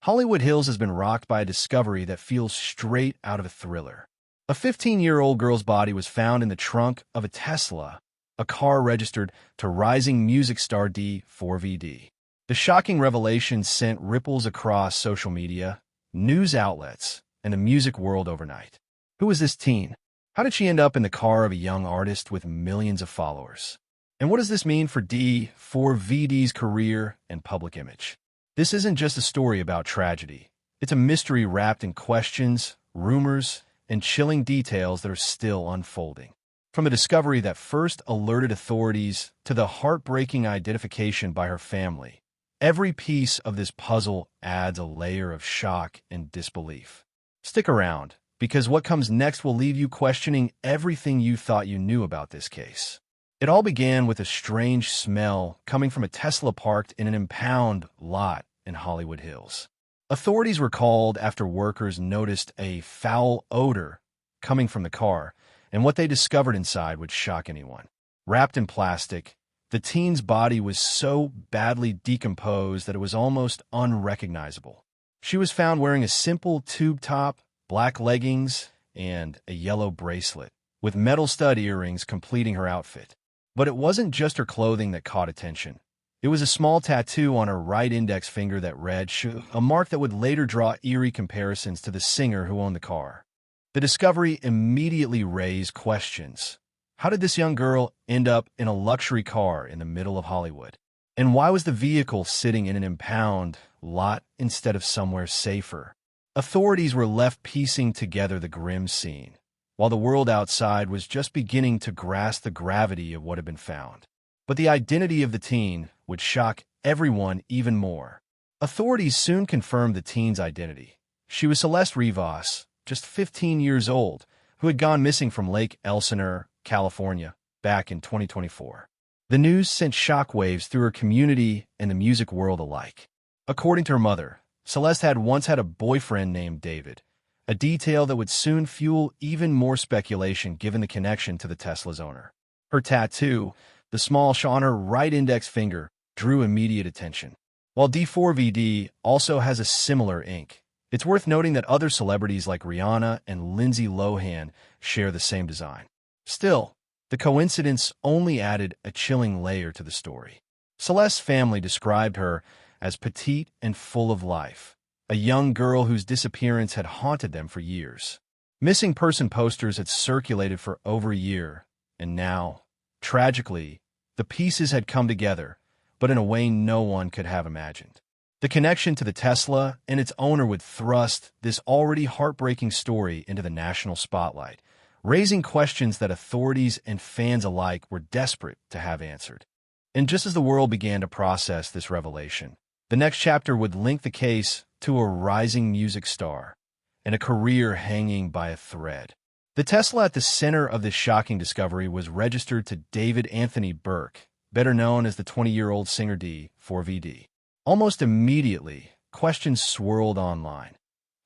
Hollywood Hills has been rocked by a discovery that feels straight out of a thriller. A 15-year-old girl's body was found in the trunk of a Tesla, a car registered to rising music star D4vd. The shocking revelation sent ripples across social media, news outlets, and the music world overnight. Who was this teen? How did she end up in the car of a young artist with millions of followers? And what does this mean for D4vd's career and public image? This isn't just a story about tragedy. It's a mystery wrapped in questions, rumors, and chilling details that are still unfolding. From a discovery that first alerted authorities to the heartbreaking identification by her family, every piece of this puzzle adds a layer of shock and disbelief. Stick around, because what comes next will leave you questioning everything you thought you knew about this case. It all began with a strange smell coming from a Tesla parked in an impound lot in Hollywood Hills. Authorities were called after workers noticed a foul odor coming from the car, and what they discovered inside would shock anyone. Wrapped in plastic, the teen's body was so badly decomposed that it was almost unrecognizable. She was found wearing a simple tube top, black leggings, and a yellow bracelet, with metal stud earrings completing her outfit. But it wasn't just her clothing that caught attention. It was a small tattoo on her right index finger that read, a mark that would later draw eerie comparisons to the singer who owned the car. The discovery immediately raised questions. How did this young girl end up in a luxury car in the middle of Hollywood? And why was the vehicle sitting in an impound lot instead of somewhere safer? Authorities were left piecing together the grim scene, while the world outside was just beginning to grasp the gravity of what had been found. But the identity of the teen would shock everyone even more. Authorities soon confirmed the teen's identity. She was Celeste Rivas, just 15 years old, who had gone missing from Lake Elsinore, California, back in 2024. The news sent shockwaves through her community and the music world alike. According to her mother, Celeste had once had a boyfriend named David, a detail that would soon fuel even more speculation given the connection to the Tesla's owner. Her tattoo, the small sh on her right index finger, drew immediate attention. While D4vd also has a similar ink, it's worth noting that other celebrities like Rihanna and Lindsay Lohan share the same design. Still, the coincidence only added a chilling layer to the story. Celeste's family described her as petite and full of life, a young girl whose disappearance had haunted them for years. Missing person posters had circulated for over a year, and now, tragically, the pieces had come together, but in a way no one could have imagined. The connection to the Tesla and its owner would thrust this already heartbreaking story into the national spotlight, raising questions that authorities and fans alike were desperate to have answered. And just as the world began to process this revelation, the next chapter would link the case to a rising music star and a career hanging by a thread. The Tesla at the center of this shocking discovery was registered to David Anthony Burke, better known as the 20-year-old singer D4vd. Almost immediately, questions swirled online.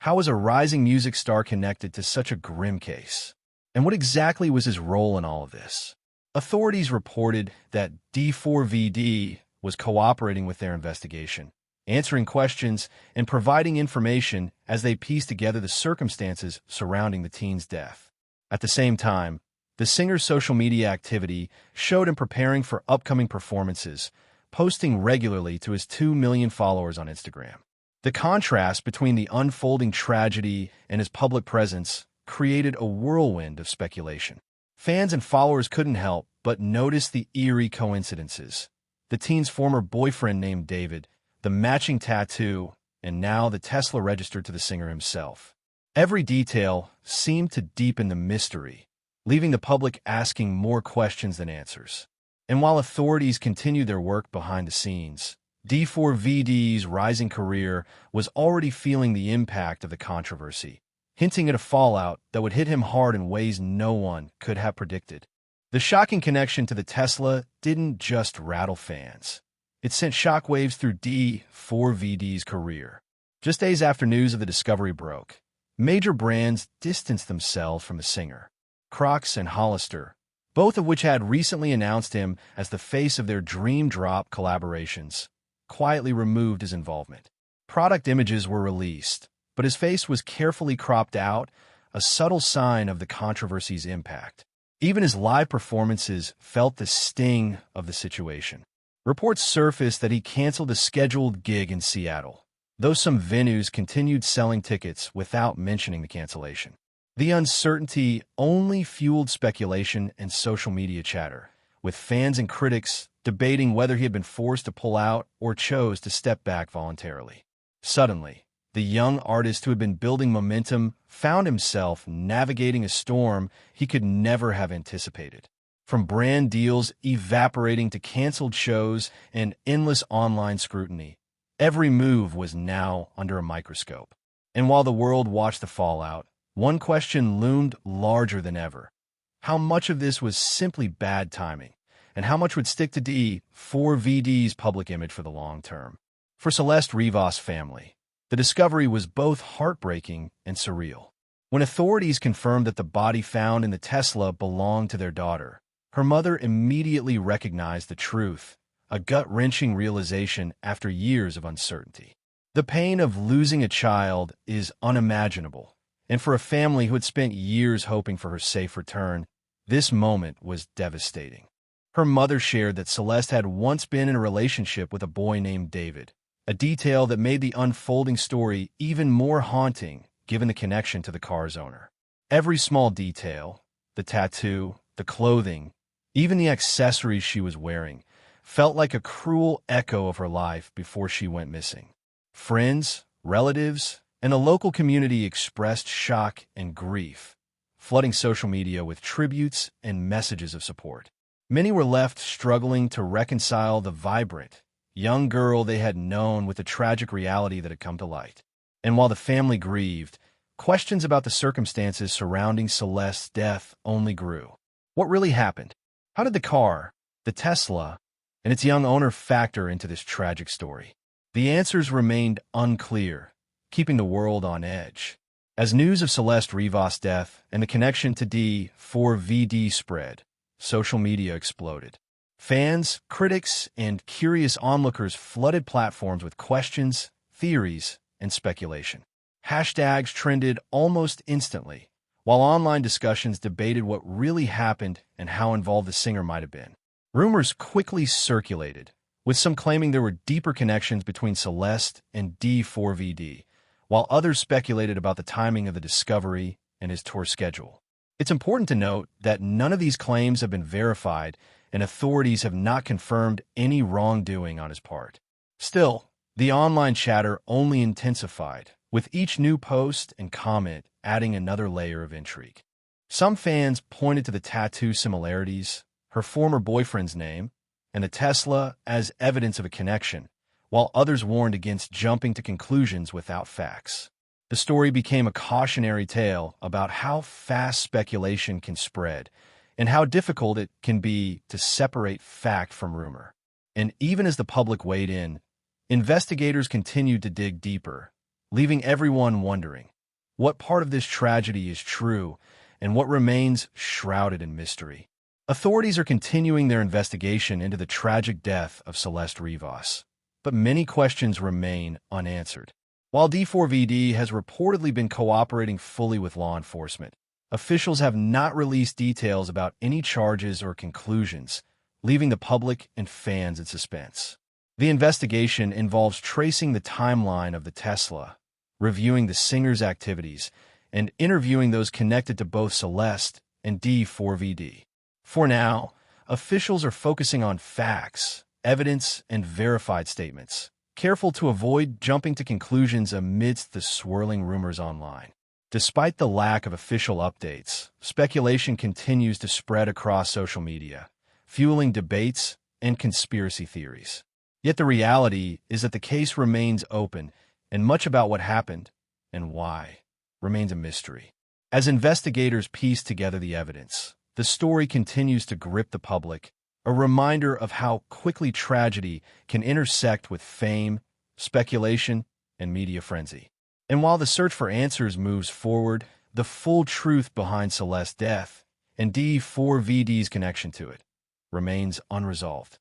How was a rising music star connected to such a grim case? And what exactly was his role in all of this? Authorities reported that D4vd was cooperating with their investigation, answering questions and providing information as they pieced together the circumstances surrounding the teen's death. At the same time, the singer's social media activity showed him preparing for upcoming performances, posting regularly to his 2 million followers on Instagram. The contrast between the unfolding tragedy and his public presence created a whirlwind of speculation. Fans and followers couldn't help but notice the eerie coincidences. The teen's former boyfriend named David, the matching tattoo, and now the Tesla registered to the singer himself. Every detail seemed to deepen the mystery, leaving the public asking more questions than answers. And while authorities continued their work behind the scenes, D4vd's rising career was already feeling the impact of the controversy, hinting at a fallout that would hit him hard in ways no one could have predicted. The shocking connection to the Tesla didn't just rattle fans. It sent shockwaves through D4vd's career. Just days after news of the discovery broke, major brands distanced themselves from the singer. Crocs and Hollister, both of which had recently announced him as the face of their Dream Drop collaborations, quietly removed his involvement. Product images were released, but his face was carefully cropped out, a subtle sign of the controversy's impact. Even his live performances felt the sting of the situation. Reports surfaced that he canceled a scheduled gig in Seattle, though some venues continued selling tickets without mentioning the cancellation. The uncertainty only fueled speculation and social media chatter, with fans and critics debating whether he had been forced to pull out or chose to step back voluntarily. Suddenly, the young artist who had been building momentum found himself navigating a storm he could never have anticipated. From brand deals evaporating to canceled shows and endless online scrutiny, every move was now under a microscope. And while the world watched the fallout, one question loomed larger than ever. How much of this was simply bad timing, and how much would stick to D4vd's public image for the long term? For Celeste Rivas' family, the discovery was both heartbreaking and surreal. When authorities confirmed that the body found in the Tesla belonged to their daughter, her mother immediately recognized the truth, a gut-wrenching realization after years of uncertainty. The pain of losing a child is unimaginable, and for a family who had spent years hoping for her safe return, this moment was devastating. Her mother shared that Celeste had once been in a relationship with a boy named David, a detail that made the unfolding story even more haunting given the connection to the car's owner. Every small detail, the tattoo, the clothing, even the accessories she was wearing, felt like a cruel echo of her life before she went missing. Friends, relatives, and a local community expressed shock and grief, flooding social media with tributes and messages of support. Many were left struggling to reconcile the vibrant, young girl they had known with the tragic reality that had come to light. And while the family grieved, questions about the circumstances surrounding Celeste's death only grew. What really happened? How did the car, the Tesla, and its young owner factor into this tragic story? The answers remained unclear, keeping the world on edge. As news of Celeste Rivas' death and the connection to D4vd spread, social media exploded. Fans, critics, and curious onlookers flooded platforms with questions, theories, and speculation. Hashtags trended almost instantly, while online discussions debated what really happened and how involved the singer might have been. Rumors quickly circulated, with some claiming there were deeper connections between Celeste and D4vd, while others speculated about the timing of the discovery and his tour schedule. It's important to note that none of these claims have been verified, and authorities have not confirmed any wrongdoing on his part. Still, the online chatter only intensified, with each new post and comment adding another layer of intrigue. Some fans pointed to the tattoo similarities, her former boyfriend's name, and the Tesla as evidence of a connection, while others warned against jumping to conclusions without facts. The story became a cautionary tale about how fast speculation can spread and how difficult it can be to separate fact from rumor. And even as the public weighed in, investigators continued to dig deeper, leaving everyone wondering what part of this tragedy is true and what remains shrouded in mystery. Authorities are continuing their investigation into the tragic death of Celeste Rivas, but many questions remain unanswered. While D4vd has reportedly been cooperating fully with law enforcement, officials have not released details about any charges or conclusions, leaving the public and fans in suspense. The investigation involves tracing the timeline of the Tesla, reviewing the singer's activities, and interviewing those connected to both Celeste and D4vd. For now, officials are focusing on facts, evidence, and verified statements, careful to avoid jumping to conclusions amidst the swirling rumors online. Despite the lack of official updates, speculation continues to spread across social media, fueling debates and conspiracy theories. Yet the reality is that the case remains open, and much about what happened and why remains a mystery. As investigators piece together the evidence, the story continues to grip the public, a reminder of how quickly tragedy can intersect with fame, speculation, and media frenzy. And while the search for answers moves forward, the full truth behind Celeste's death and D4vd's connection to it remains unresolved.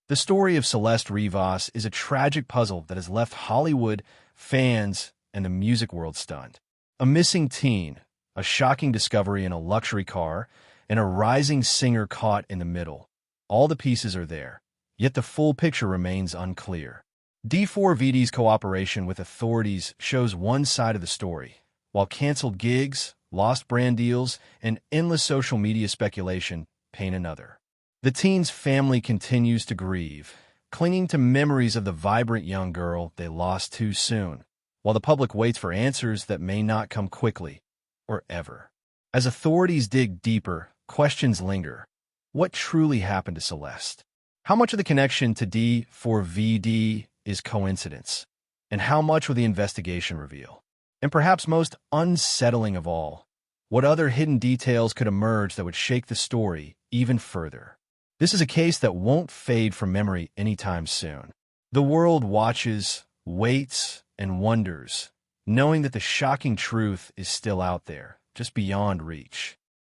The story of Celeste Rivas is a tragic puzzle that has left Hollywood fans, and the music world stunned. A missing teen, a shocking discovery in a luxury car, and a rising singer caught in the middle. All the pieces are there, yet the full picture remains unclear. D4vd's cooperation with authorities shows one side of the story, while canceled gigs, lost brand deals, and endless social media speculation paint another. The teen's family continues to grieve, clinging to memories of the vibrant young girl they lost too soon, while the public waits for answers that may not come quickly or ever. As authorities dig deeper, questions linger. What truly happened to Celeste? How much of the connection to D4vd is coincidence? And how much will the investigation reveal? And perhaps most unsettling of all, what other hidden details could emerge that would shake the story even further? This is a case that won't fade from memory anytime soon. The world watches, waits, and wonders, knowing that the shocking truth is still out there, just beyond reach.